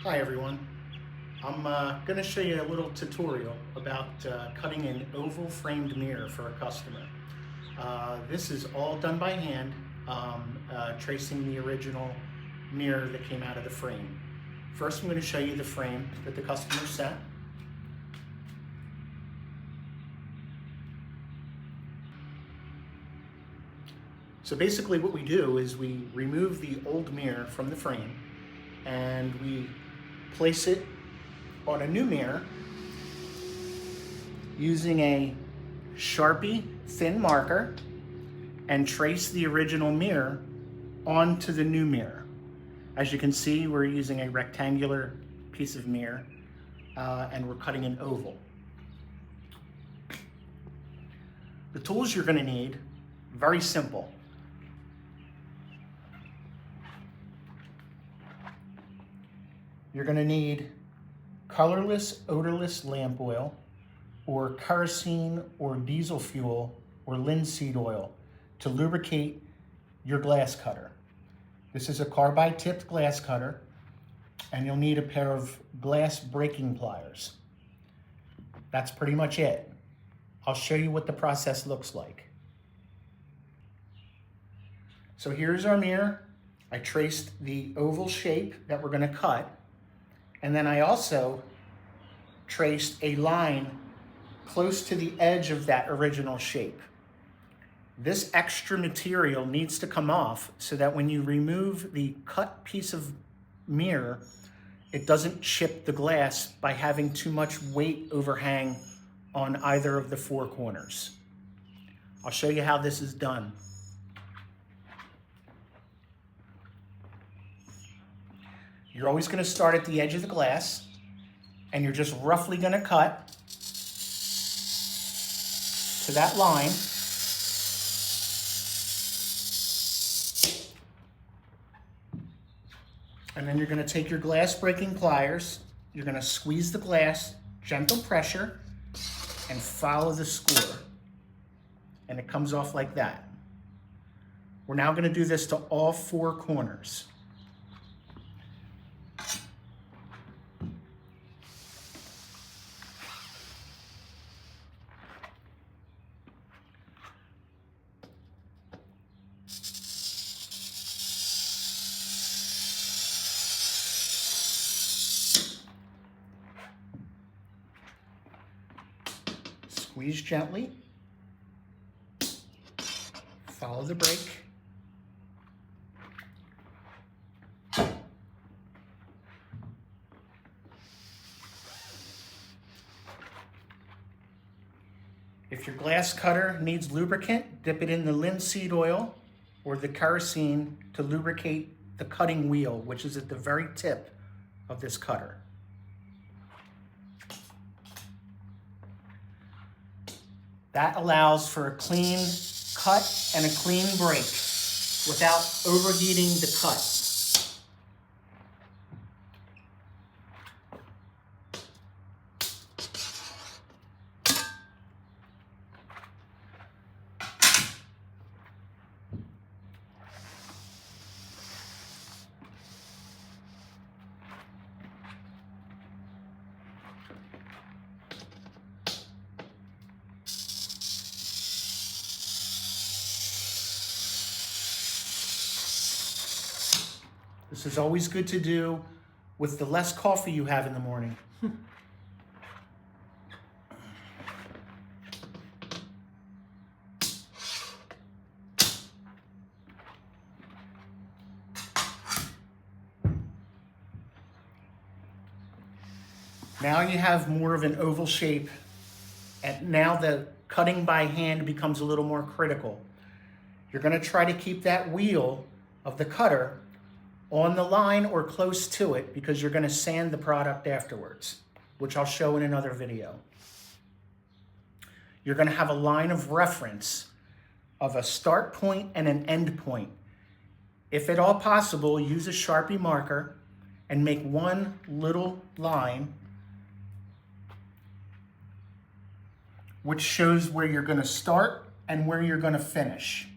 Hi everyone. I'm going to show you a little tutorial about cutting an oval framed mirror for a customer. This is all done by hand, tracing the original mirror that came out of the frame. First I'm going to show you the frame that the customer sent. So basically what we do is we remove the old mirror from the frame and we place it on a new mirror using a Sharpie thin marker and trace the original mirror onto the new mirror. As you can see, we're using a rectangular piece of mirror and we're cutting an oval. The tools you're going to need, very simple. You're going to need colorless, odorless lamp oil, or kerosene or diesel fuel or linseed oil to lubricate your glass cutter. This is a carbide tipped glass cutter, and you'll need a pair of glass breaking pliers. That's pretty much it. I'll show you what the process looks like. So here's our mirror. I traced the oval shape that we're going to cut. And then I also traced a line close to the edge of that original shape. This extra material needs to come off so that when you remove the cut piece of mirror, it doesn't chip the glass by having too much weight overhang on either of the four corners. I'll show you how this is done. You're always going to start at the edge of the glass, and you're just roughly going to cut to that line. And then you're going to take your glass breaking pliers, you're going to squeeze the glass, gentle pressure, and follow the score. And it comes off like that. We're now going to do this to all four corners. Squeeze gently, follow the brake, if your glass cutter needs lubricant, dip it in the linseed oil or the kerosene to lubricate the cutting wheel, which is at the very tip of this cutter. That allows for a clean cut and a clean break without overheating the cut. This is always good to do with the less coffee you have in the morning. Now you have more of an oval shape, and now the cutting by hand becomes a little more critical. You're going to try to keep that wheel of the cutter on the line or close to it because you're going to sand the product afterwards, which I'll show in another video. You're going to have a line of reference of a start point and an end point. If at all possible, use a Sharpie marker and make one little line which shows where you're going to start and where you're going to finish.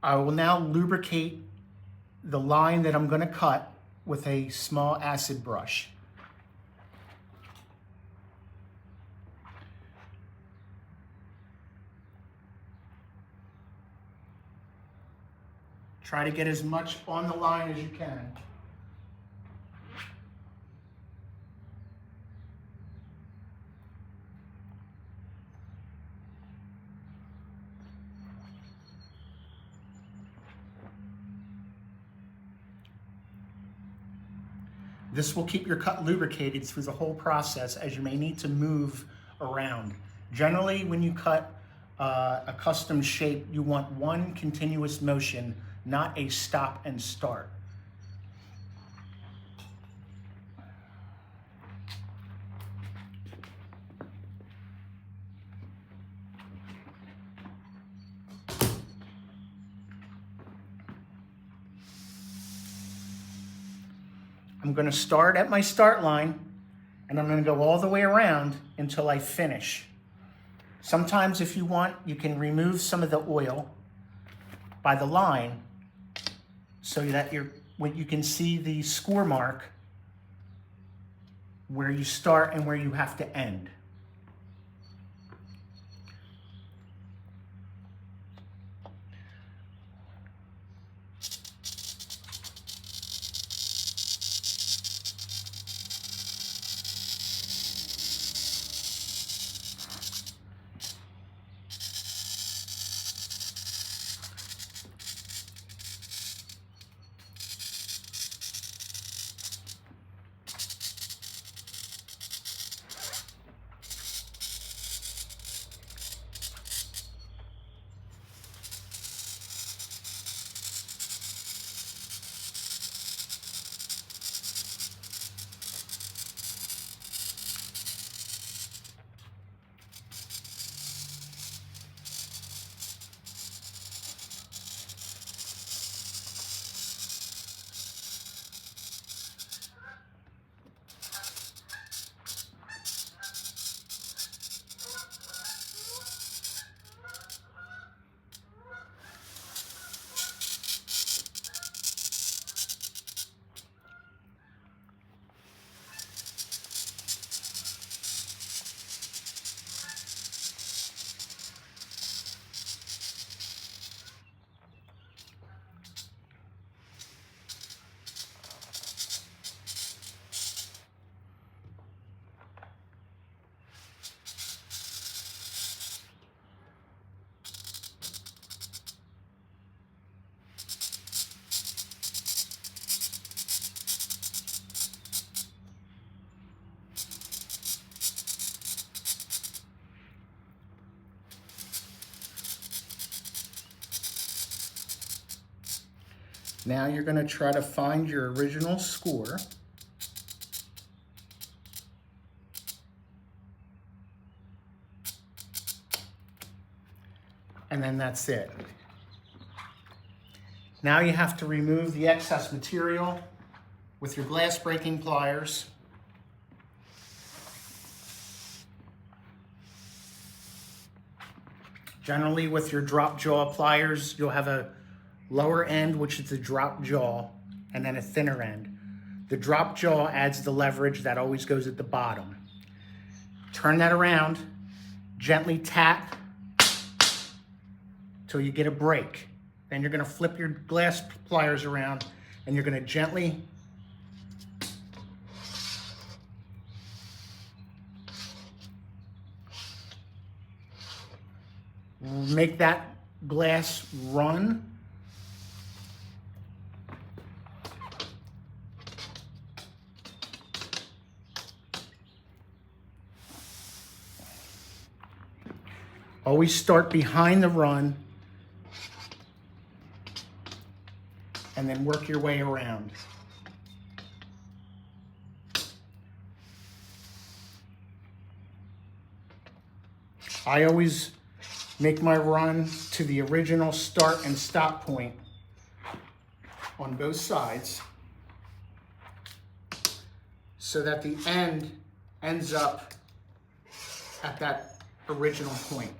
I will now lubricate the line that I'm going to cut with a small acid brush. Try to get as much on the line as you can. This will keep your cut lubricated through the whole process, as you may need to move around. Generally, when you cut a custom shape, you want one continuous motion, not a stop and start. I'm going to start at my start line, and I'm going to go all the way around until I finish. Sometimes if you want, you can remove some of the oil by the line so that when you can see the score mark where you start and where you have to end. Now you're going to try to find your original score. And then that's it. Now you have to remove the excess material with your glass breaking pliers. Generally with your drop jaw pliers, you'll have a lower end, which is the drop jaw, and then a thinner end. The drop jaw adds the leverage that always goes at the bottom. Turn that around, gently tap till you get a break. Then you're going to flip your glass pliers around and you're going to gently make that glass run. Always start behind the run and then work your way around. I always make my run to the original start and stop point on both sides so that the end ends up at that original point.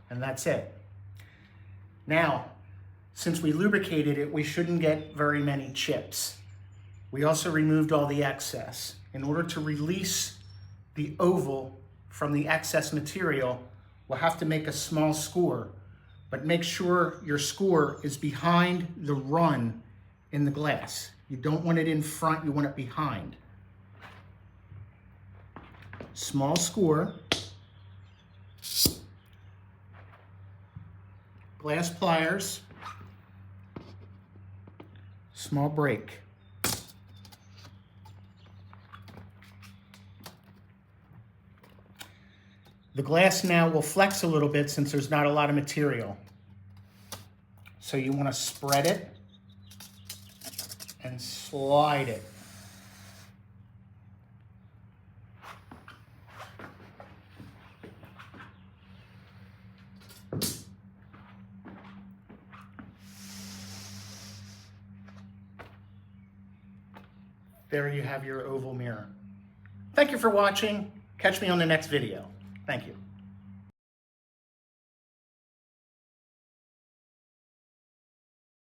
and that's it. Now, since we lubricated it, we shouldn't get very many chips. We also removed all the excess. In order to release the oval from the excess material, we'll have to make a small score, but make sure your score is behind the run in the glass. You don't want it in front, you want it behind. Small score, glass pliers, small break. The glass now will flex a little bit since there's not a lot of material. So you want to spread it and slide it. There you have your oval mirror. Thank you for watching. Catch me on the next video. Thank you.